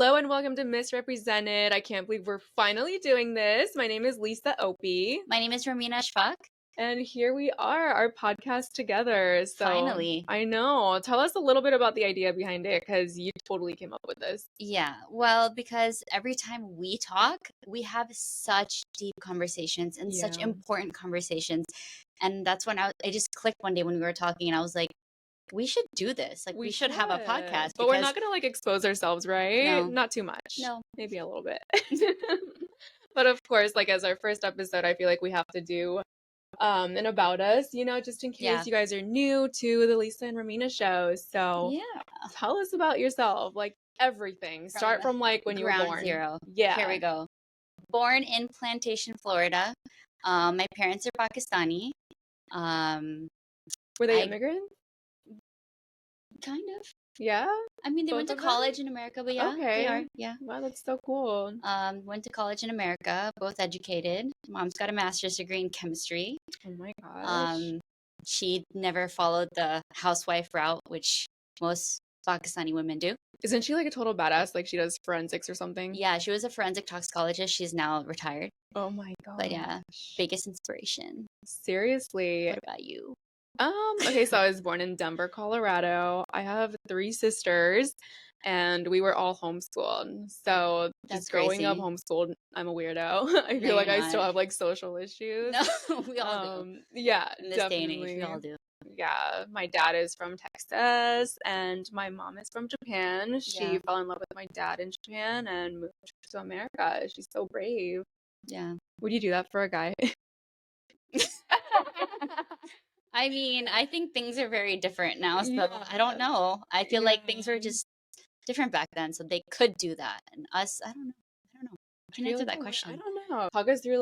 Hello and welcome to Misrepresented. I can't believe we're finally doing this. My name is Lisa Opie, My name is Ramina Ashfaque. and here we are, our podcast together. So Finally. I know. Tell us a little bit about the idea behind it, because you totally came up with this. Yeah, well, because every time we talk, we have such deep conversations and such Yeah. important conversations. And that's when I just clicked one day when we were talking, and I was like, we should do this. Like, we should have a podcast. But we're because not gonna expose ourselves, right? No. Not too much. No. Maybe a little bit. But of course, as our first episode, I feel like we have to do and about us, just in case Yeah. you guys are new to the Lisa and Ramina show. So Yeah. tell us about yourself, everything. Start from when you were Ground born. zero. Yeah. Here we go. Born in Plantation, Florida. My parents are Pakistani. Were they I- immigrants? Kind of. Yeah. I mean, they Both went to of them? college in America, but yeah, Okay. they are. Yeah. Wow, that's so cool. Went to college in America, both educated. Mom's got a master's degree in chemistry. Oh my gosh. She never followed the housewife route, which most Pakistani women do. Isn't she a total badass? She does forensics or something? Yeah, she was a forensic toxicologist. She's now retired. Oh my gosh. But yeah, biggest inspiration. Seriously. What about you? Okay, so I was born in Denver, Colorado. I have 3 sisters, and we were all homeschooled. So That's just growing up crazy. homeschooled, I'm a weirdo. I feel No, like you're I still not. have social issues. No, we all do. Yeah, In this day and age, we definitely. all do. Yeah, my dad is from Texas, and my mom is from Japan. She Yeah. fell in love with my dad in Japan and moved to America. She's so brave. Yeah. Would you do that for a guy? I mean, I think things are very different now, so Yeah. I don't know. I feel like things were Yeah. just different back then, so they could do that. And us, I don't know. I can answer that I question. don't know. Talk us through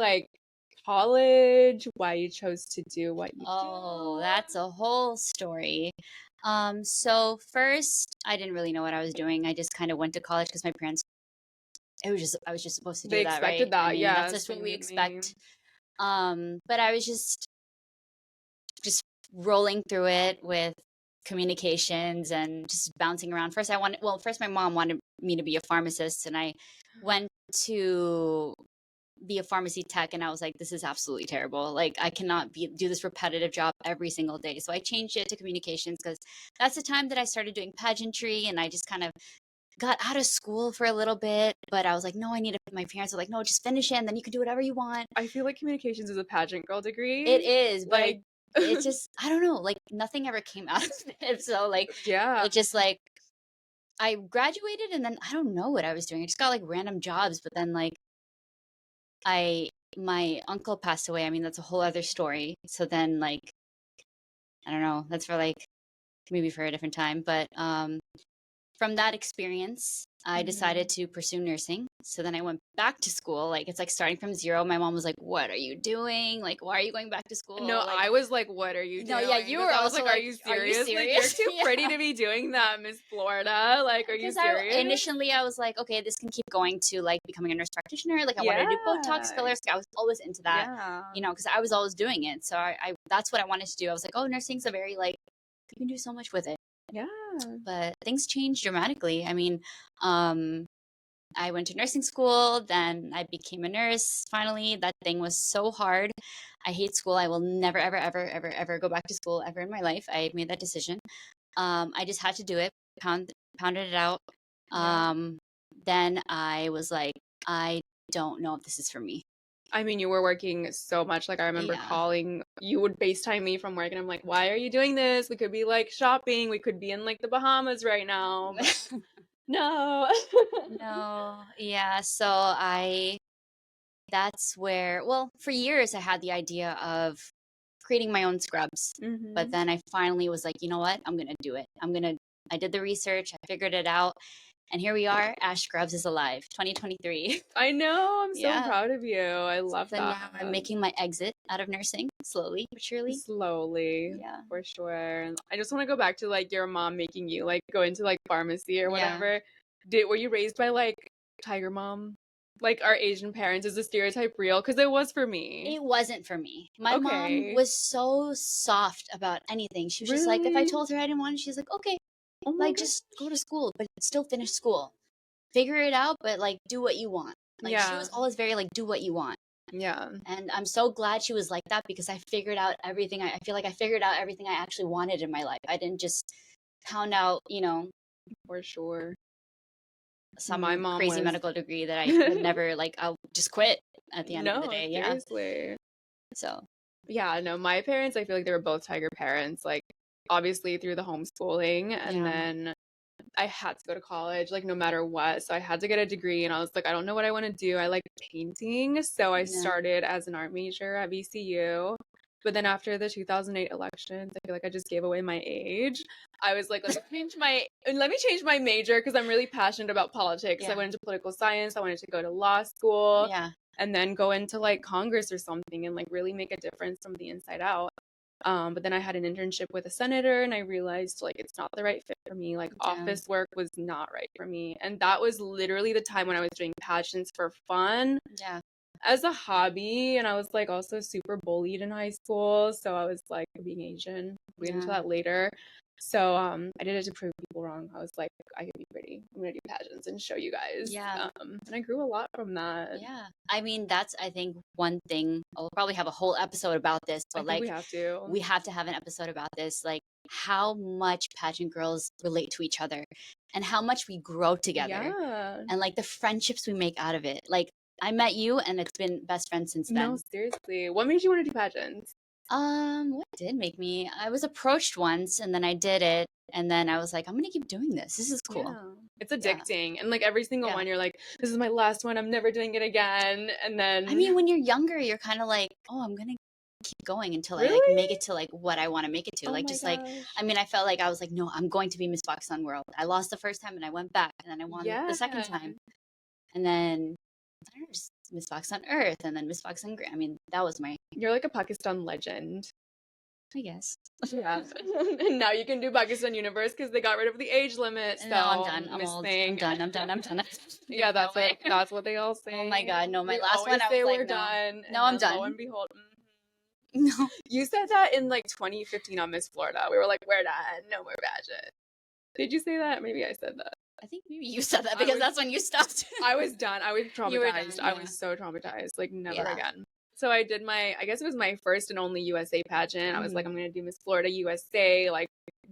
college, why you chose to do what you Oh, do. that's a whole story. So first, I didn't really know what I was doing. I just kind of went to college because my parents. I was just supposed to do They that, expected right? that, I mean, yeah, that's just what same we with me. expect. But I was just rolling through it with communications and just bouncing around. First my mom wanted me to be a pharmacist, and I went to be a pharmacy tech, and I was like, this is absolutely terrible. I cannot do this repetitive job every single day. So I changed it to communications because that's the time that I started doing pageantry, and I just kind of got out of school for a little bit, but I was like, no, my parents were like, no, just finish it and then you can do whatever you want. I feel like communications is a pageant girl degree. It is, but it's just, I don't know, nothing ever came out of it. So yeah. it just I graduated, and then I don't know what I was doing. I just got random jobs, but then my uncle passed away. I mean, that's a whole other story. So then I don't know, that's for maybe for a different time. But from that experience, I decided to pursue nursing. So then I went back to school. It's like starting from zero. My mom was like, what are you doing? Why are you going back to school? No, I was like, what are you doing? No, yeah, you were also are you serious? You're too pretty to be doing that, Miss Florida. Are you serious? Initially, I was like, okay, this can keep going to becoming a nurse practitioner. I wanted to do Botox fillers. I was always into that, because I was always doing it. So I that's what I wanted to do. I was like, oh, nursing's a very you can do so much with it. Yeah. But things changed dramatically. I mean, I went to nursing school, then I became a nurse. Finally, that thing was so hard. I hate school. I will never, ever, ever, ever, ever go back to school ever in my life. I made that decision. I just had to do it, pounded it out. Then I was like, I don't know if this is for me. I mean, you were working so much. I remember calling, you would FaceTime me from work, and I'm like, why are you doing this? We could be shopping. We could be in the Bahamas right now. No. No. Yeah. So that's where, for years I had the idea of creating my own scrubs. But then I finally was like, you know what? I'm going to do it. I did the research. I figured it out. And here we are. Ash Scrubs is alive. 2023. I know. I'm so proud of you. I love that. Now I'm making my exit out of nursing slowly but surely. Slowly. Yeah. For sure. I just want to go back to your mom making you go into pharmacy or whatever. Were you raised by Tiger Mom? Our Asian parents, is the stereotype real? Because it was for me. It wasn't for me. My mom was so soft about anything. She was just like, if I told her I didn't want it, she's like, okay, just go to school, but still finish school. figure it out, but like do what you want. Like she Yeah. was always very like do what you want. Yeah. And I'm so glad she was like that because I figured out everything. I feel like I figured out everything I actually wanted in my life. I didn't just pound out, For sure. some My mom crazy was medical degree that I would never like. I'll just quit at the end of the day. Yeah. Seriously. So Yeah, no, my parents, I feel like they were both tiger parents, like obviously through the homeschooling, and then I had to go to college, like no matter what. So I had to get a degree, and I was like, I don't know what I want to do. I like painting, so I started as an art major at VCU. But then after the 2008 elections, I feel like I just gave away my age. I was like, let me change my major because I'm really passionate about politics. I went into political science. I wanted to go to law school. Yeah. And then go into like Congress or something and like really make a difference from the inside out. But then I had an internship with a senator and I realized like it's not the right fit for me. Like office work was not right for me. And that was literally the time when I was doing pageants for fun. Yeah. As a hobby, and I was like also super bullied in high school, so I was like being Asian. We'll get into that later. So I did it to prove people wrong. I was like, I can be pretty. I'm gonna do pageants and show you guys. Yeah. And I grew a lot from that. Yeah. I mean, that's I think one thing. We'll probably have a whole episode about this, but like we have to. We have to have an episode about this, like how much pageant girls relate to each other and how much we grow together. Yeah. And like the friendships we make out of it. Like I met you and it's been best friends since then. No, seriously. What made you want to do pageants? What did make me? I was approached once and then I did it. And then I was like, I'm going to keep doing this. This is cool. Yeah. It's addicting. And like every single one, you're like, this is my last one. I'm never doing it again. And then. I mean, when you're younger, you're kind of like, oh, I'm going to keep going until I like make it to like what I want to make it to. Like, I mean, I felt like I was like, no, I'm going to be Miss Pakistan World. I lost the first time and I went back and then I won the second time. And then I don't know, just Miss Pakistan Earth and then Miss Pakistan Grand. I mean, that was my. You're like a Pakistan legend. I guess. Yeah. And now you can do Pakistan Universe because they got rid of the age limit. So no, I'm done. I'm old. I'm done. Yeah, that's what they all say. Oh my god, no, my last one I was like, we're done. No, I'm done. Lo and behold. No. You said that in like 2015 on Miss Florida. We were like, we're done. No more pageant. Did you say that? Maybe I said that. I think maybe you said that because that's when you stopped. I was done. I was traumatized. You were done, I was so traumatized. Like never again. So I did I guess it was my first and only USA pageant. I was like, I'm going to do Miss Florida USA. Like,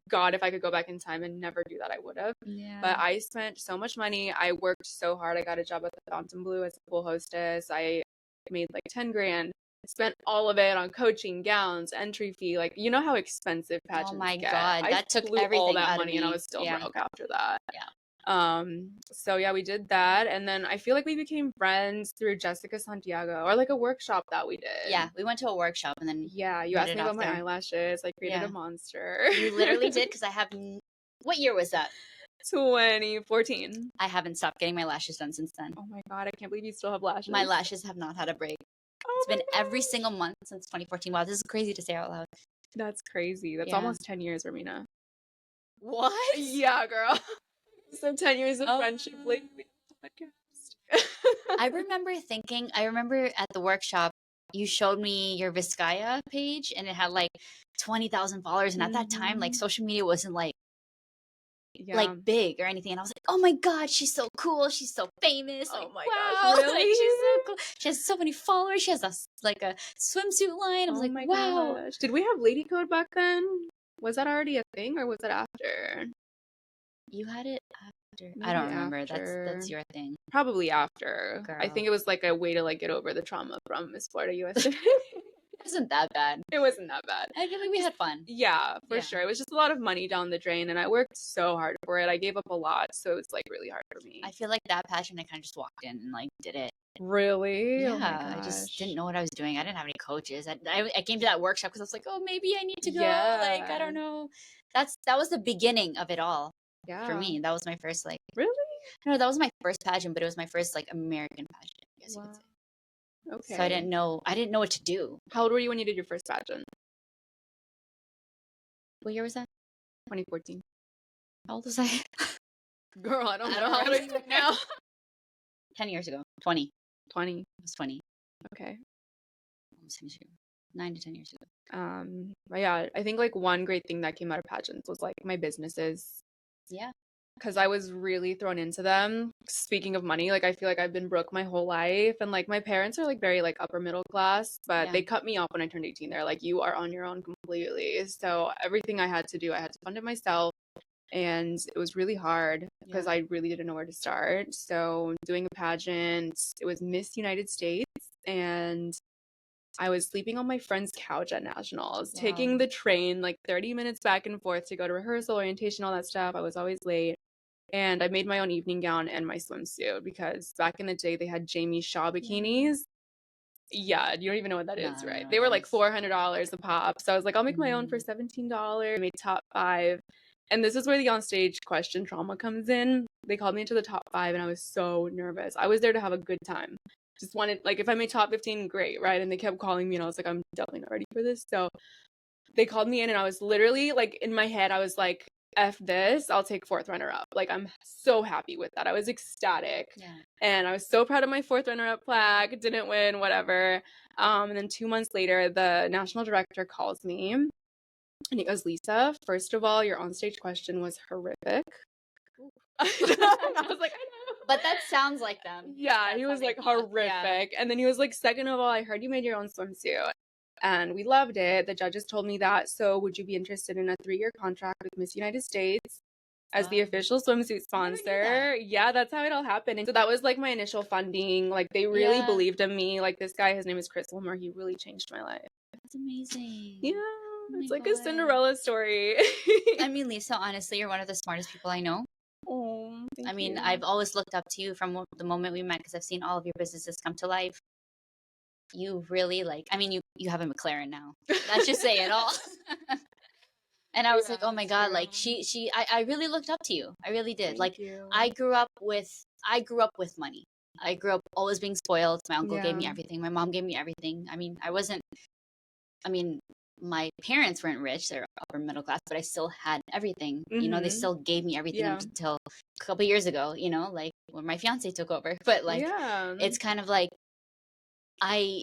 God, if I could go back in time and never do that, I would have. Yeah. But I spent so much money. I worked so hard. I got a job at the Fontainebleau as a pool hostess. I made like 10 grand. Spent all of it on coaching, gowns, entry fee. Like, you know how expensive pageants get. Oh my God. That took everything all that out money of me. And I was still broke after that. Yeah. So yeah, we did that. And then I feel like we became friends through Jessica Santiago or like a workshop that we did. Yeah, we went to a workshop and then you asked me about my eyelashes. I created a monster. You literally did because I have. What year was that? 2014. I haven't stopped getting my lashes done since then. Oh my God, I can't believe you still have lashes. My lashes have not had a break. It's been every single month since 2014. Wow, this is crazy to say out loud. That's crazy. That's almost 10 years, Ramina. What? Yeah, girl. So 10 years of friendship lately. I remember at the workshop, you showed me your Vizcaya page and it had like 20,000 followers. And at that time, like social media wasn't like big or anything. And I was like, oh my God, she's so cool. She's so famous. Like, oh my wow. gosh, really? Like, she's so cool. She has so many followers. She has a swimsuit line. I was like, wow. Gosh. Did we have Lady Code back then? Was that already a thing or was it after? You had it after. Maybe I don't remember. After. That's your thing. Probably after. Girl. I think it was like a way to like get over the trauma from Miss Florida USA. It wasn't that bad. It wasn't that bad. I feel like we had fun. Yeah, for sure. It was just a lot of money down the drain and I worked so hard for it. I gave up a lot, so it was like really hard for me. I feel like that passion, I kind of just walked in and like did it. Really? Yeah, oh my I just didn't know what I was doing. I didn't have any coaches. I came to that workshop because I was like, oh, maybe I need to go. Like, I don't know. That was the beginning of it all. Yeah. For me, that was my first like. Really? No, that was my first pageant, but it was my first like American pageant. I guess you could say. Okay. So I didn't know what to do. How old were you when you did your first pageant? What year was that? 2014. How old was I? Girl, I don't know how old are you now. 10 years ago. 20. 20. I was 20. Okay. Almost 10 years ago. 9 to 10 years ago. But yeah, I think like one great thing that came out of pageants was like my businesses. Yeah. because I was really thrown into them. Speaking of money, like I feel like I've been broke my whole life, and like my parents are like very like upper middle class, but they cut me off when I turned 18. They're like, you are on your own completely. So everything I had to do, I had to fund it myself, and it was really hard because I really didn't know where to start. So doing a pageant, it was Miss United States, and I was sleeping on my friend's couch at nationals, taking the train like 30 minutes back and forth to go to rehearsal, orientation, all that stuff. I was always late. And I made my own evening gown and my swimsuit because back in the day they had Jamie Shaw bikinis. Yeah, you don't even know what that is, right? They were like $400 a pop. So I was like, I'll make my own for $17. I made top 5. And this is where the onstage question trauma comes in. They called me into the top 5 and I was so nervous. I was there to have a good time. Just wanted, like, if I made top 15, great, right? And they kept calling me and I was like, I'm definitely not ready for this. So they called me in and I was literally like, in my head, I was like, F this, I'll take 4th runner up. Like, I'm so happy with that. I was ecstatic. And I was so proud of my 4th runner up plaque. Didn't win, whatever. And then 2 months later, the national director calls me and he goes, Lisa, first of all, your onstage question was horrific. I was like, I know. But that sounds like them. Yeah, he was like horrific. And then he was like, second of all, I heard you made your own swimsuit. And we loved it. The judges told me that. So would you be interested in a 3-year contract with Miss United States as the official swimsuit sponsor? Yeah, that's how it all happened. And so that was like my initial funding. Like they really believed in me. Like this guy, his name is Chris Wilmer. He really changed my life. That's amazing. Yeah, it's like a Cinderella story. I mean, Lisa, honestly, you're one of the smartest people I know. Oh, thank you. I've always looked up to you from the moment we met because I've seen all of your businesses come to life. You really you have a McLaren now. Let's just say it all. And I was like, oh my God, like I really looked up to you. I really did. Thank you. I grew up with money. I grew up always being spoiled. My uncle gave me everything. My mom gave me everything. My parents weren't rich. They're upper middle class, but I still had everything. You know, they still gave me everything until a couple years ago, you know, like when my fiance took over. But like, it's kind of like, I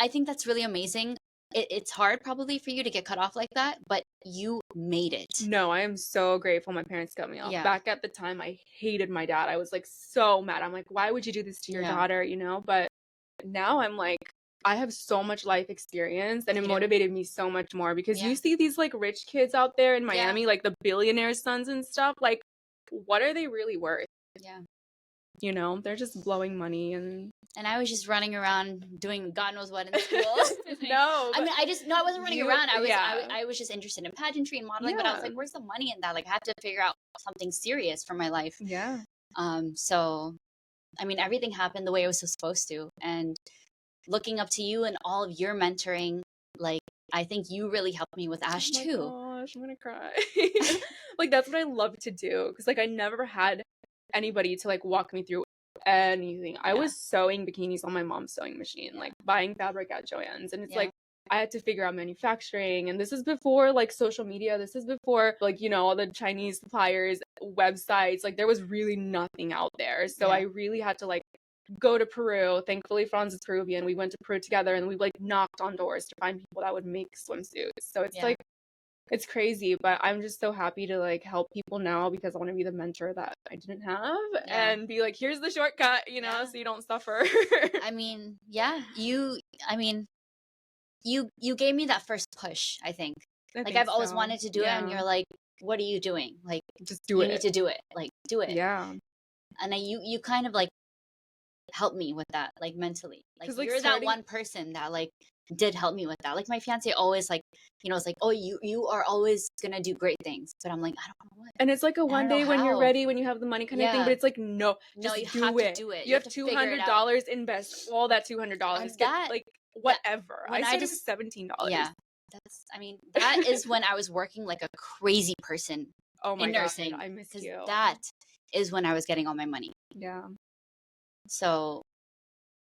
think that's really amazing. It's hard probably for you to get cut off like that, but you made it. No, I am so grateful my parents cut me off. Back at the time, I hated my dad. I was like so mad. I'm like, why would you do this to your daughter, you know? But now I'm like, I have so much life experience and it motivated me so much more because you see these like rich kids out there in Miami, like the billionaire sons and stuff. Like, what are they really worth? Yeah. You know, they're just blowing money and I was just running around doing God knows what in school. No, I wasn't running around. I was just interested in pageantry and modeling, but I was like, where's the money in that? Like I had to figure out something serious for my life. Yeah. So everything happened the way it was supposed to. And looking up to you and all of your mentoring, like I think you really helped me with Ash too. Oh gosh, I'm gonna cry. Like that's what I love to do because like I never had anybody to like walk me through anything. I was sewing bikinis on my mom's sewing machine, like buying fabric at Joann's, and it's like I had to figure out manufacturing, and this is before like social media. This is before like, you know, all the Chinese suppliers, websites. Like there was really nothing out there, so I really had to like go to Peru. Thankfully, Franz is Peruvian. We went to Peru together, and we like knocked on doors to find people that would make swimsuits. So it's like it's crazy, but I'm just so happy to like help people now because I want to be the mentor that I didn't have and be like, here's the shortcut, you know, so you don't suffer. You gave me that first push, I think. I've always wanted to do it, and you're like, what are you doing? Like, just do it. You need to do it. Like, do it. Yeah. And you kind of like helped me with that, like mentally. Like you're that one person that like did help me with that. Like my fiance always like, you know, it's like, oh, you are always gonna do great things. But I'm like, I don't know what. And it's like a one day when you're ready, when you have the money kind of thing. But it's like, no, you have to do it. You have $200, invest all that $200. That like whatever. I started with $17. Yeah. That is when I was working like a crazy person in nursing. God, I miss you. That is when I was getting all my money. Yeah. So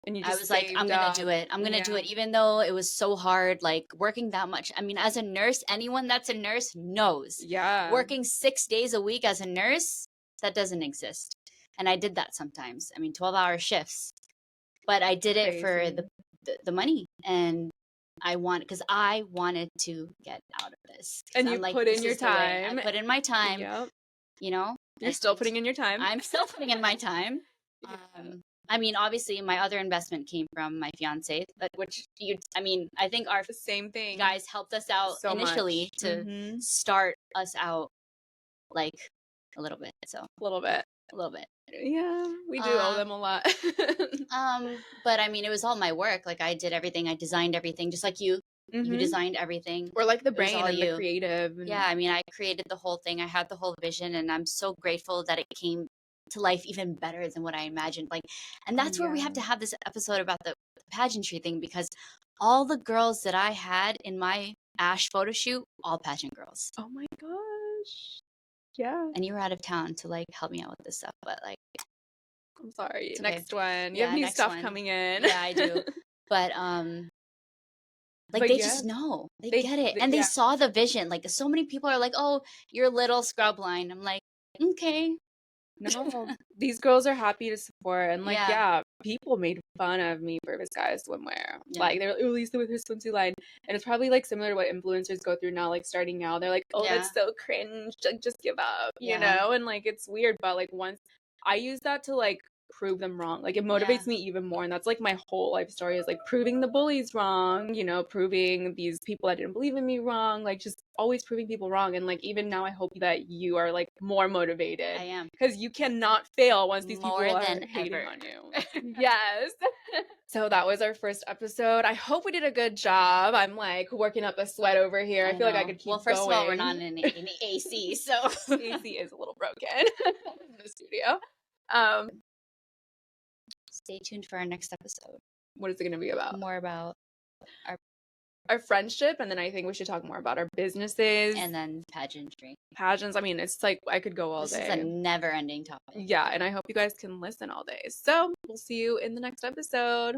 and I was like, I'm going to do it. I'm going to do it. Even though it was so hard, like working that much. I mean, as a nurse, anyone that's a nurse knows. Yeah. Working 6 days a week as a nurse, that doesn't exist. And I did that sometimes. 12-hour shifts. But I did it for the money. And because I wanted to get out of this. And you put in your time. I put in my time. Yep. You know, you're still putting in your time. I'm still putting in my time. I mean, obviously, my other investment came from my fiance, which I think our same thing guys helped us out so initially much. To start us out like a little bit. So a little bit. Yeah, we do owe them a lot. But I mean, it was all my work. Like I did everything. I designed everything, just like you. You designed everything. Or like the brain and the creative. Yeah, I mean, I created the whole thing. I had the whole vision, and I'm so grateful that it came to life even better than what I imagined. Like, and that's where we have to have this episode about the pageantry thing, because all the girls that I had in my Ash photo shoot, all pageant girls. Oh my gosh. Yeah. And you were out of town to like help me out with this stuff, but like, I'm sorry. Okay. Next one. You have new stuff coming in. Yeah, I do. But they just know. They get it. And they saw the vision. Like so many people are like, "Oh, you're little scrub line." I'm like, "Okay." No, these girls are happy to support, and like people made fun of me for Viscaya swimwear. Like they're released with her swimsuit line, and it's probably like similar to what influencers go through now, like starting out. They're like, "Oh, that's so cringe. Like, just give up," you know? And like it's weird, but like once I use that to like prove them wrong, like it motivates me even more, and that's like my whole life story is like proving the bullies wrong, you know, proving these people that didn't believe in me wrong, like just always proving people wrong. And like even now I hope that you are like more motivated. I am, because you cannot fail once these people are hating on you. Yes. So that was our first episode. I hope we did a good job. I'm like working up a sweat over here. I feel like I could keep going. Well, first of all, we're not in the AC, so AC is a little broken in the studio. Stay tuned for our next episode. What is it going to be about? More about our friendship, and then I think we should talk more about our businesses. And then pageantry. Pageants, I mean, it's like I could go all day. This is a never-ending topic. Yeah, and I hope you guys can listen all day. So we'll see you in the next episode.